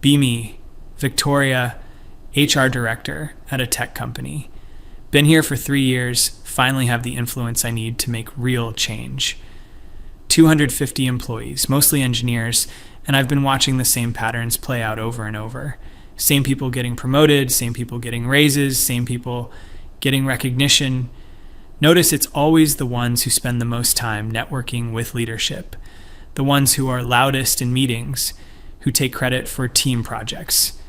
Be me, Victoria, HR director at a tech company. Been here for 3 years, finally have the influence I need to make real change. 250 employees, mostly engineers, and I've been watching the same patterns play out over and over. Same people getting promoted, same people getting raises, same people getting recognition. Notice it's always the ones who spend the most time networking with leadership, the ones who are loudest in meetings, who take credit for team projects.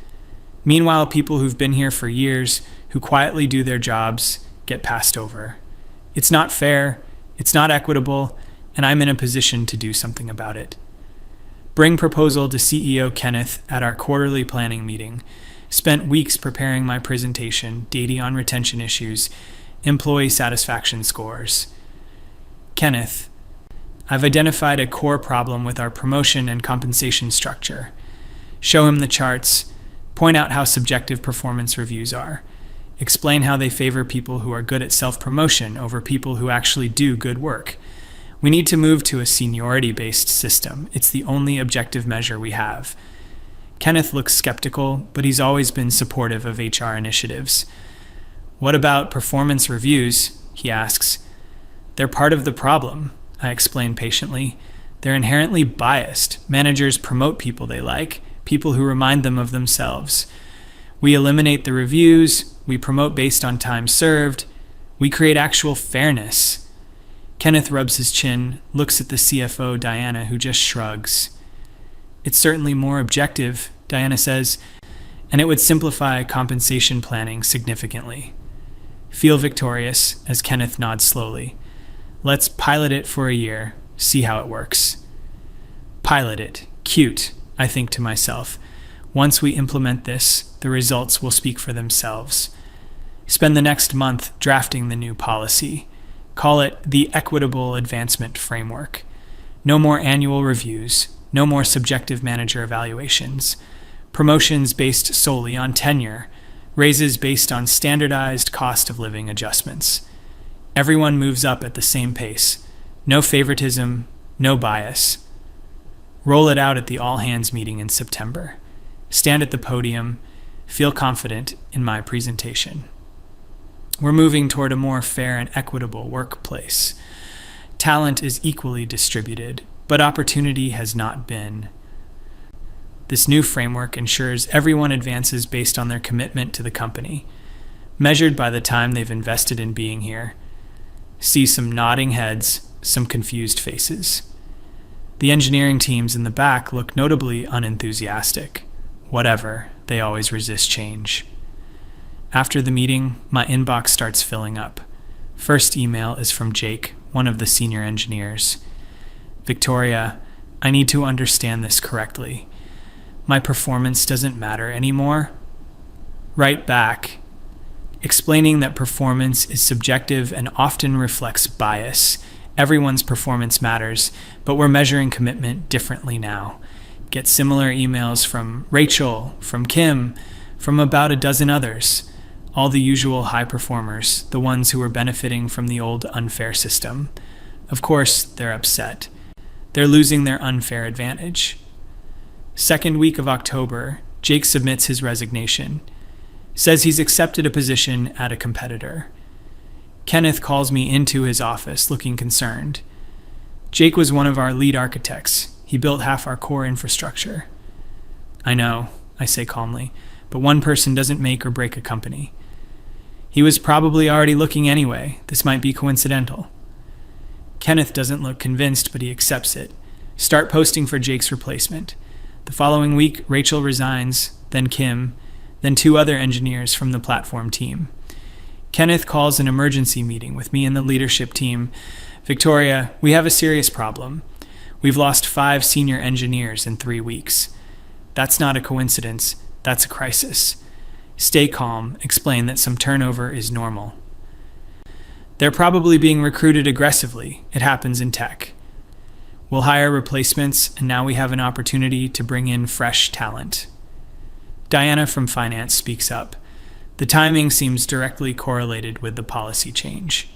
Meanwhile, people who've been here for years, who quietly do their jobs, get passed over. It's not fair, it's not equitable, and I'm in a position to do something about it. Bring proposal to CEO Kenneth at our quarterly planning meeting. Spent weeks preparing my presentation, dating on retention issues, employee satisfaction scores. Kenneth, I've identified a core problem with our promotion and compensation structure. Show him the charts, point out how subjective performance reviews are. Explain how they favor people who are good at self-promotion over people who actually do good work. We need to move to a seniority-based system. It's the only objective measure we have. Kenneth looks skeptical, but he's always been supportive of HR initiatives. What about performance reviews? He asks. They're part of the problem, I explain patiently. They're inherently biased. Managers promote people they like, people who remind them of themselves. We eliminate the reviews, we promote based on time served, we create actual fairness. Kenneth rubs his chin, looks at the CFO, Diana, who just shrugs. It's certainly more objective, Diana says, and it would simplify compensation planning significantly. Feel victorious as Kenneth nods slowly. Let's pilot it for a year, see how it works. Pilot it. Cute, I think to myself. Once we implement this, the results will speak for themselves. Spend the next month drafting the new policy. Call it the Equitable Advancement Framework. No more annual reviews, no more subjective manager evaluations. Promotions based solely on tenure. Raises based on standardized cost of living adjustments. Everyone moves up at the same pace. No favoritism, no bias. Roll it out at the all-hands meeting in September. Stand at the podium, feel confident in my presentation. We're moving toward a more fair and equitable workplace. Talent is equally distributed, but opportunity has not been. This new framework ensures everyone advances based on their commitment to the company, measured by the time they've invested in being here. See some nodding heads, some confused faces. The engineering teams in the back look notably unenthusiastic. Whatever, they always resist change. After the meeting, my inbox starts filling up. First email is from Jake, one of the senior engineers. Victoria, I need to understand this correctly. My performance doesn't matter anymore? Write back, explaining that performance is subjective and often reflects bias. Everyone's performance matters, but we're measuring commitment differently now. Get similar emails from Rachel, from Kim, from about a dozen others. All the usual high performers, the ones who are benefiting from the old unfair system. Of course, they're upset. They're losing their unfair advantage. Second week of October, Jake submits his resignation. Says he's accepted a position at a competitor. Kenneth calls me into his office, looking concerned. Jake was one of our lead architects. He built half our core infrastructure. I know, I say calmly, but one person doesn't make or break a company. He was probably already looking anyway. This might be coincidental. Kenneth doesn't look convinced, but he accepts it. Start posting for Jake's replacement. The following week, Rachel resigns, then Kim, then 2 other engineers from the platform team. Kenneth calls an emergency meeting with me and the leadership team. Victoria, we have a serious problem. We've lost 5 senior engineers in 3 weeks. That's not a coincidence. That's a crisis. Stay calm. Explain that some turnover is normal. They're probably being recruited aggressively. It happens in tech. We'll hire replacements, and now we have an opportunity to bring in fresh talent. Diana from finance speaks up. The timing seems directly correlated with the policy change.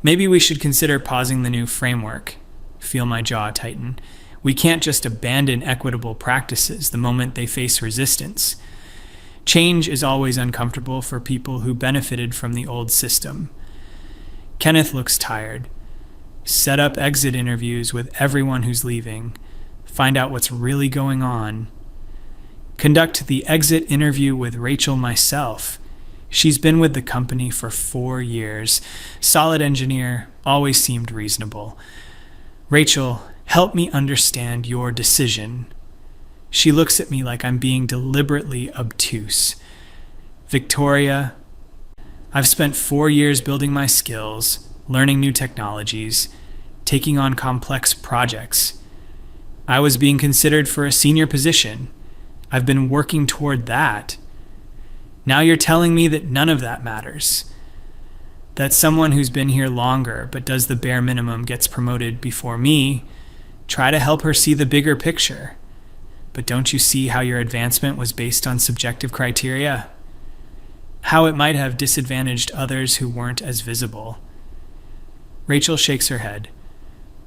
Maybe we should consider pausing the new framework. Feel my jaw tighten. We can't just abandon equitable practices the moment they face resistance. Change is always uncomfortable for people who benefited from the old system. Kenneth looks tired. Set up exit interviews with everyone who's leaving. Find out what's really going on. Conduct the exit interview with Rachel myself. She's been with the company for 4 years. Solid engineer, always seemed reasonable. Rachel, help me understand your decision. She looks at me like I'm being deliberately obtuse. Victoria, I've spent 4 years building my skills, learning new technologies, taking on complex projects. I was being considered for a senior position. I've been working toward that. Now you're telling me that none of that matters. That someone who's been here longer but does the bare minimum gets promoted before me. Try to help her see the bigger picture. But don't you see how your advancement was based on subjective criteria? How it might have disadvantaged others who weren't as visible. Rachel shakes her head.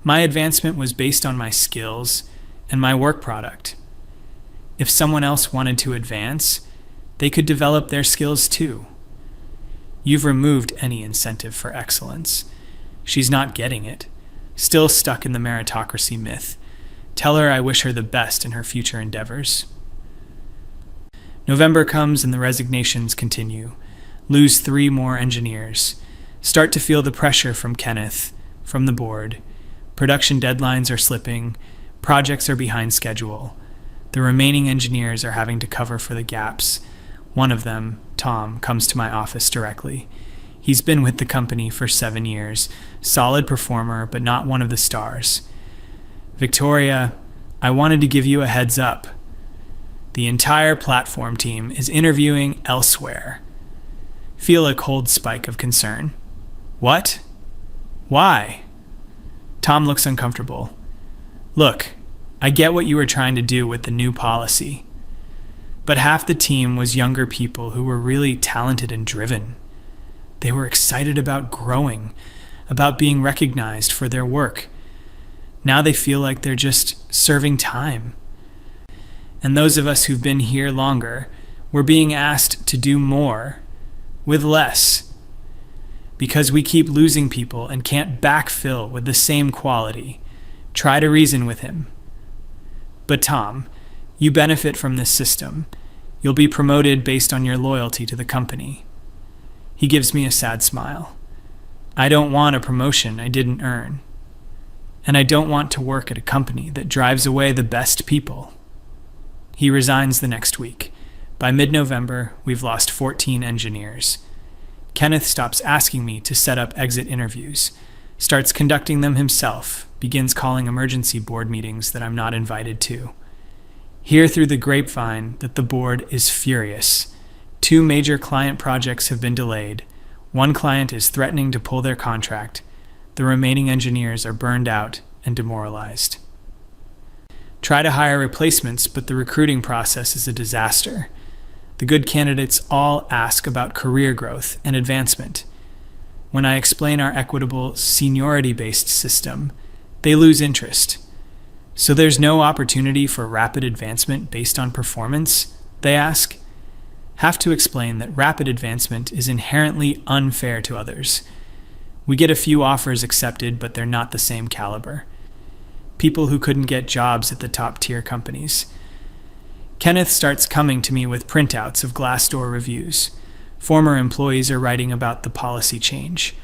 My advancement was based on my skills and my work product. If someone else wanted to advance, they could develop their skills too. You've removed any incentive for excellence. She's not getting it. Still stuck in the meritocracy myth. Tell her I wish her the best in her future endeavors. November comes and the resignations continue. Lose 3 more engineers. Start to feel the pressure from Kenneth, from the board. Production deadlines are slipping. Projects are behind schedule. The remaining engineers are having to cover for the gaps. One of them, Tom, comes to my office directly. He's been with the company for 7 years. Solid performer, but not one of the stars. Victoria, I wanted to give you a heads up. The entire platform team is interviewing elsewhere. Feel a cold spike of concern. What? Why? Tom looks uncomfortable. Look, I get what you were trying to do with the new policy. But half the team was younger people who were really talented and driven. They were excited about growing, about being recognized for their work. Now they feel like they're just serving time. And those of us who've been here longer, we're being asked to do more with less. Because we keep losing people and can't backfill with the same quality. Try to reason with him. But Tom, you benefit from this system. You'll be promoted based on your loyalty to the company. He gives me a sad smile. I don't want a promotion I didn't earn. And I don't want to work at a company that drives away the best people. He resigns the next week. By mid-November, we've lost 14 engineers. Kenneth stops asking me to set up exit interviews, starts conducting them himself, begins calling emergency board meetings that I'm not invited to. Hear through the grapevine that the board is furious. 2 major client projects have been delayed. One client is threatening to pull their contract. The remaining engineers are burned out and demoralized. Try to hire replacements, but the recruiting process is a disaster. The good candidates all ask about career growth and advancement. When I explain our equitable, seniority-based system, they lose interest. So there's no opportunity for rapid advancement based on performance, they ask. Have to explain that rapid advancement is inherently unfair to others. We get a few offers accepted, but they're not the same caliber. People who couldn't get jobs at the top-tier companies. Kenneth starts coming to me with printouts of Glassdoor reviews. Former employees are writing about the policy change,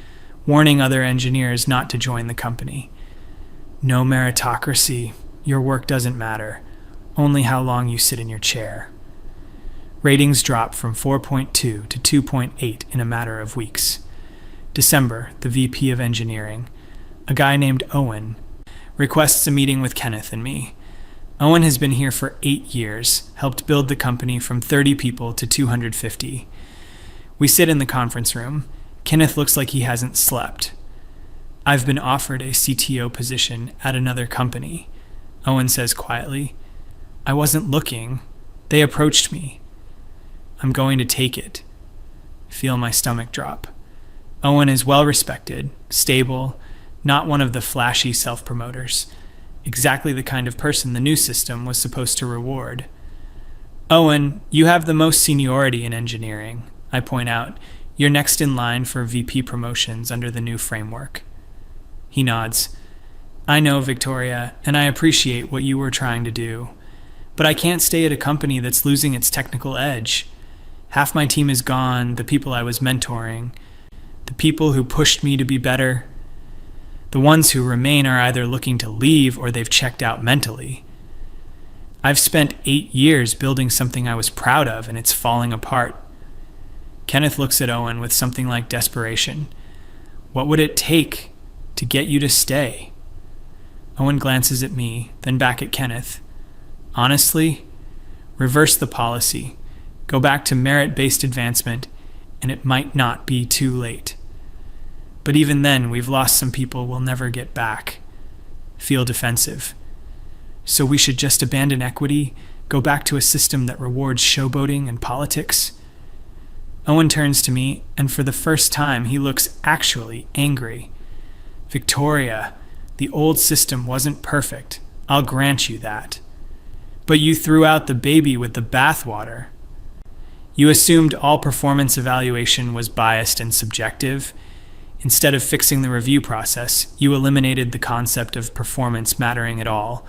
warning other engineers not to join the company. No meritocracy. Your work doesn't matter. Only how long you sit in your chair. Ratings drop from 4.2 to 2.8 in a matter of weeks. December, the VP of Engineering, a guy named Owen, requests a meeting with Kenneth and me. Owen has been here for 8 years, helped build the company from 30 people to 250. We sit in the conference room. Kenneth looks like he hasn't slept. I've been offered a CTO position at another company. Owen says quietly, I wasn't looking. They approached me. I'm going to take it. Feel my stomach drop. Owen is well respected, stable, not one of the flashy self-promoters. exactly the kind of person the new system was supposed to reward. Owen, you have the most seniority in engineering, I point out. You're next in line for VP promotions under the new framework. He nods. I know, Victoria, and I appreciate what you were trying to do. But I can't stay at a company that's losing its technical edge. Half my team is gone, the people I was mentoring, the people who pushed me to be better. The ones who remain are either looking to leave or they've checked out mentally. I've spent 8 years building something I was proud of, and it's falling apart. Kenneth looks at Owen with something like desperation. What would it take to get you to stay? Owen glances at me, then back at Kenneth. Honestly, reverse the policy. Go back to merit-based advancement, and it might not be too late. But even then, we've lost some people we'll never get back. Feel defensive. So we should just abandon equity, go back to a system that rewards showboating and politics? Owen turns to me, and for the first time, he looks actually angry. Victoria, the old system wasn't perfect. I'll grant you that. But you threw out the baby with the bathwater. You assumed all performance evaluation was biased and subjective. Instead of fixing the review process, you eliminated the concept of performance mattering at all.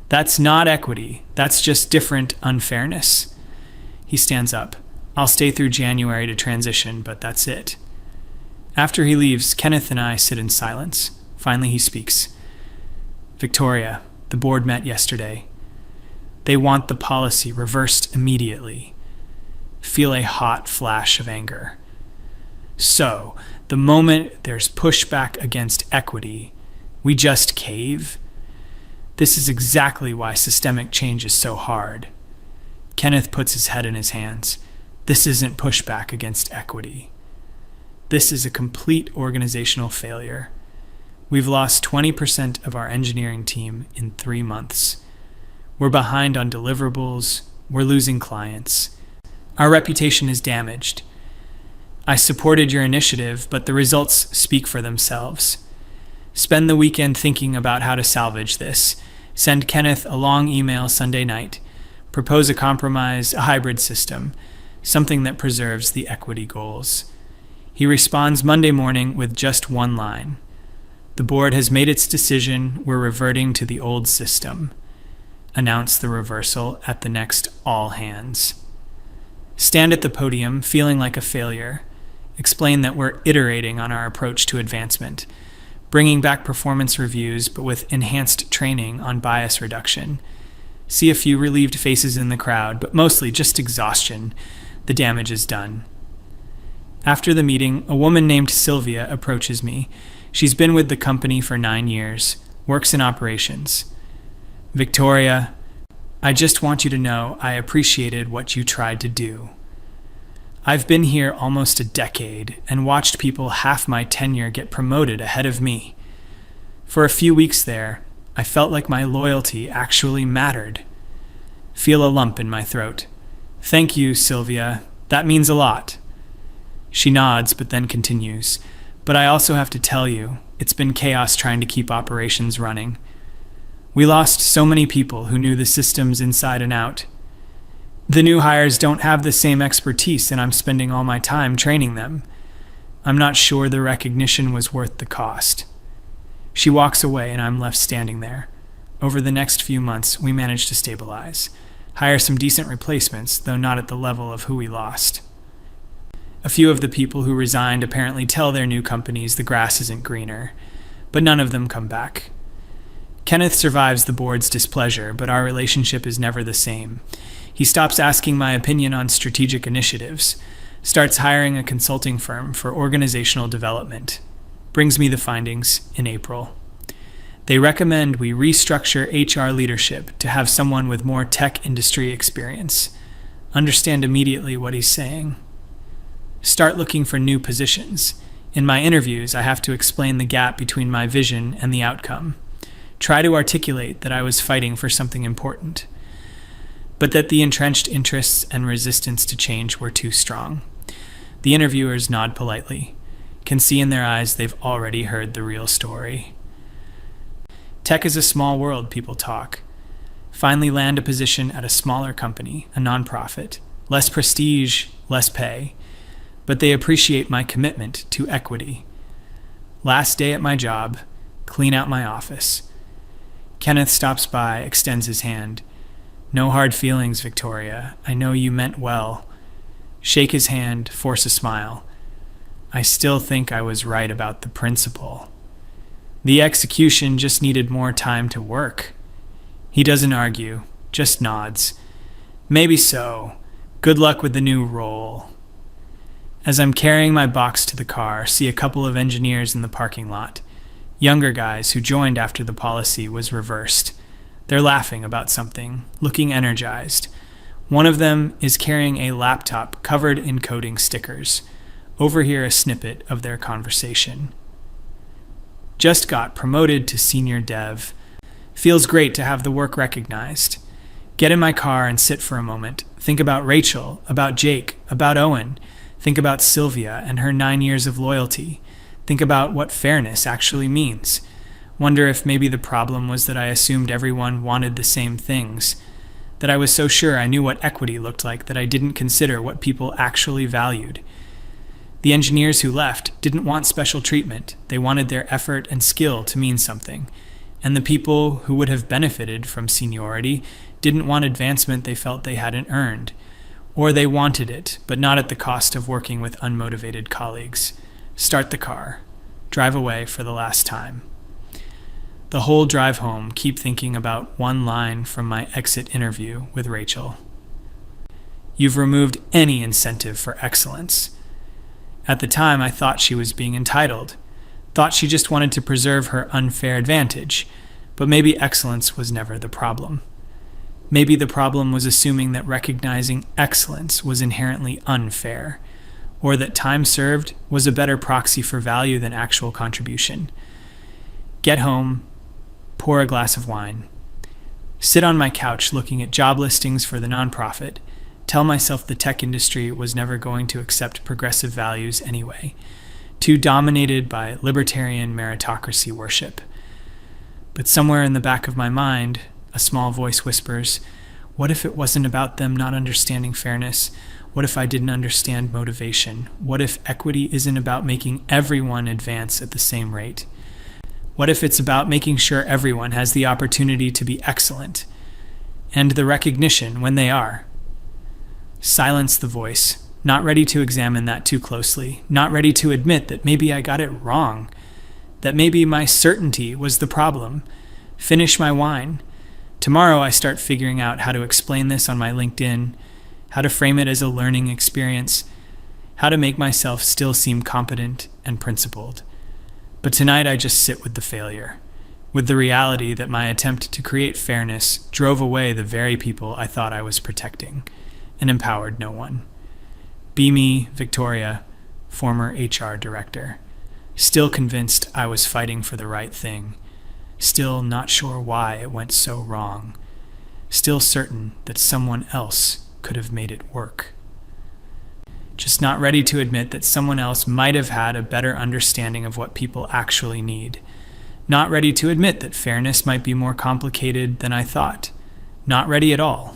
That's not equity. That's just different unfairness. He stands up. I'll stay through January to transition, but that's it. After he leaves, Kenneth and I sit in silence. Finally, he speaks. Victoria, the board met yesterday. They want the policy reversed immediately. Feel a hot flash of anger. So, the moment there's pushback against equity, we just cave? This is exactly why systemic change is so hard. Kenneth puts his head in his hands. This isn't pushback against equity. This is a complete organizational failure. We've lost 20% of our engineering team in 3 months. We're behind on deliverables. We're losing clients. Our reputation is damaged. I supported your initiative, but the results speak for themselves. Spend the weekend thinking about how to salvage this. Send Kenneth a long email Sunday night. Propose a compromise, a hybrid system, something that preserves the equity goals. He responds Monday morning with just one line. The board has made its decision. We're reverting to the old system. Announce the reversal at the next all hands. Stand at the podium feeling like a failure. Explain that we're iterating on our approach to advancement, bringing back performance reviews but with enhanced training on bias reduction. See a few relieved faces in the crowd, but mostly just exhaustion. The damage is done. After the meeting, a woman named Sylvia approaches me. She's been with the company for 9 years, works in operations. Victoria, I just want you to know I appreciated what you tried to do. I've been here almost a decade and watched people half my tenure get promoted ahead of me. For a few weeks there, I felt like my loyalty actually mattered. Feel a lump in my throat. Thank you, Sylvia. That means a lot. She nods, but then continues. But I also have to tell you, it's been chaos trying to keep operations running. We lost so many people who knew the systems inside and out. The new hires don't have the same expertise, and I'm spending all my time training them. I'm not sure the recognition was worth the cost. She walks away, and I'm left standing there. Over the next few months, we managed to stabilize, hire some decent replacements, though not at the level of who we lost. A few of the people who resigned apparently tell their new companies the grass isn't greener, but none of them come back. Kenneth survives the board's displeasure, but our relationship is never the same. He stops asking my opinion on strategic initiatives, starts hiring a consulting firm for organizational development, brings me the findings in April. They recommend we restructure HR leadership to have someone with more tech industry experience. Understand immediately what he's saying. Start looking for new positions. In my interviews, I have to explain the gap between my vision and the outcome. Try to articulate that I was fighting for something important, but that the entrenched interests and resistance to change were too strong. The interviewers nod politely. Can see in their eyes they've already heard the real story. Tech is a small world, people talk. Finally land a position at a smaller company, a nonprofit. Less prestige, less pay. But they appreciate my commitment to equity. Last day at my job, clean out my office. Kenneth stops by, extends his hand. No hard feelings, Victoria. I know you meant well. Shake his hand, force a smile. I still think I was right about the principle. The execution just needed more time to work. He doesn't argue, just nods. Maybe so. Good luck with the new role. As I'm carrying my box to the car, see a couple of engineers in the parking lot. Younger guys who joined after the policy was reversed. They're laughing about something, looking energized. One of them is carrying a laptop covered in coding stickers. Overhear a snippet of their conversation. Just got promoted to senior dev. Feels great to have the work recognized. Get in my car and sit for a moment. Think about Rachel, about Jake, about Owen. Think about Sylvia and her 9 years of loyalty. Think about what fairness actually means. Wonder if maybe the problem was that I assumed everyone wanted the same things. That I was so sure I knew what equity looked like that I didn't consider what people actually valued. The engineers who left didn't want special treatment. They wanted their effort and skill to mean something. And the people who would have benefited from seniority didn't want advancement they felt they hadn't earned. Or they wanted it, but not at the cost of working with unmotivated colleagues. Start the car. Drive away for the last time. The whole drive home, keep thinking about one line from my exit interview with Rachel. You've removed any incentive for excellence. At the time, I thought she was being entitled. Thought she just wanted to preserve her unfair advantage. But maybe excellence was never the problem. Maybe the problem was assuming that recognizing excellence was inherently unfair, or that time served was a better proxy for value than actual contribution. Get home, pour a glass of wine. Sit on my couch looking at job listings for the nonprofit. Tell myself the tech industry was never going to accept progressive values anyway, too dominated by libertarian meritocracy worship. But somewhere in the back of my mind, a small voice whispers, what if it wasn't about them not understanding fairness? What if I didn't understand motivation? What if equity isn't about making everyone advance at the same rate? What if it's about making sure everyone has the opportunity to be excellent and the recognition when they are? Silence the voice, not ready to examine that too closely, not ready to admit that maybe I got it wrong, that maybe my certainty was the problem. Finish my wine. Tomorrow I start figuring out how to explain this on my LinkedIn, how to frame it as a learning experience, how to make myself still seem competent and principled. But tonight I just sit with the failure, with the reality that my attempt to create fairness drove away the very people I thought I was protecting, and empowered no one. Be me, Victoria, former HR director, still convinced I was fighting for the right thing, still not sure why it went so wrong, still certain that someone else could have made it work. Just not ready to admit that someone else might have had a better understanding of what people actually need. Not ready to admit that fairness might be more complicated than I thought. Not ready at all.